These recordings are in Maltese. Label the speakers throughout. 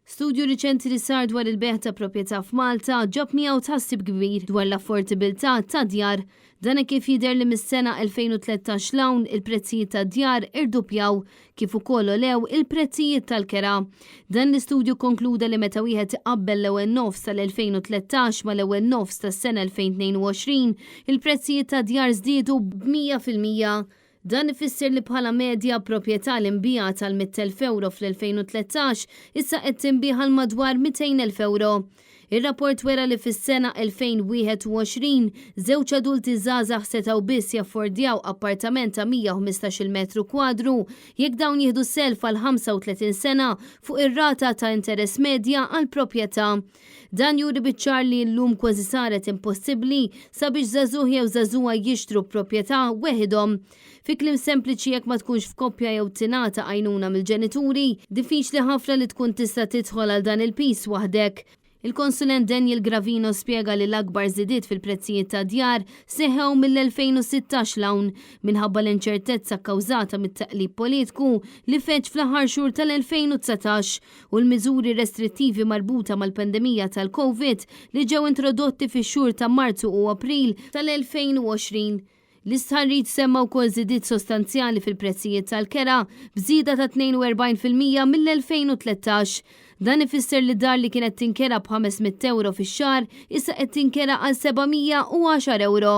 Speaker 1: Studju riċenti li sar dwar il-beħ ta' proprjetà f'Malta ġab miegħu tħassib kbir dwar l-affordabilità ta' djar. Dan kif jidher li mis-sena 2013 l-hawn il-prezzijiet ta' djar irdupjaw kif ukoll olew il-prezzijiet tal-kera. Dan l-istudju konkluda li meta wieħed iqabbel l-ewwel nofs tal-2013 ma l-ewwel nofs tas-sena 2022 il-prezzijiet ta' djar żdiedu b'100%. Dan ifisser li bħala medja proprjetà li nbigħat tal 100,000 euro fl-2013 issa qed tinbiegħ għal madwar 200,000 euro. Ir-rapport wera li fis-sena 2021 żewġ adulti żgħażagħ setgħu biss jaffordjaw appartament ta' 115 metru kwadru jekk dawn jieħdu self għal 35 sena fuq ir-rata ta' interess medja għal proprjetà. Dan juri biċ-ċar li llum kważi saret impossibbli sabiex żagħżugħ jew żagħżugħa jixtru proprjetà weħidhom. Fi kliem sempliċi jekk ma tkunx f'koppja jew tingħata għajnuna mill-ġenituri, diffiċli ħafna li tkun tista' tidħol għal dan il-pis waħdek. Il-konsulent Daniel Gravino spjega li l-akbar żidiet fil-prezzijiet ta' djar seħħew mill-2016 l-hawn minħabba l-inċertezza kkawżata mit-taqlib politiku li feġġ fl-aħħar xhur tal-2019 u l-miżuri restrittivi marbuta mal-pandemija tal-COVID li ġew introdotti fix-xhur ta' Marzu u April tal-2020. L-istħarriġ semma wkoll żidiet sostanzjali fil-prezzijiet tal-kera b'żieda ta' 42% mill-2013. Dan ifisser li dar li kienet tinkera b'500 euro fix-xahar issa qed tinkera għal 710 euro.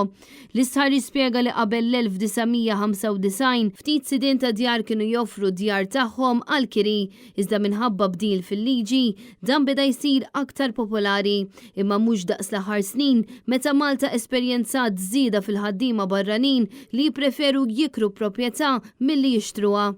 Speaker 1: L-istħarriġ spjega li qabel l-1995 ftit sidien ta' djar kienu joffru djar tagħhom għal kiri iżda minħabba bdil fil-liġi dan beda jsir aktar popolari imma mhux daqs l-aħħar snin meta Malta esperjenzat żieda fil-ħaddiema barranin li jippreferu jikru proprjetà milli jixtruha.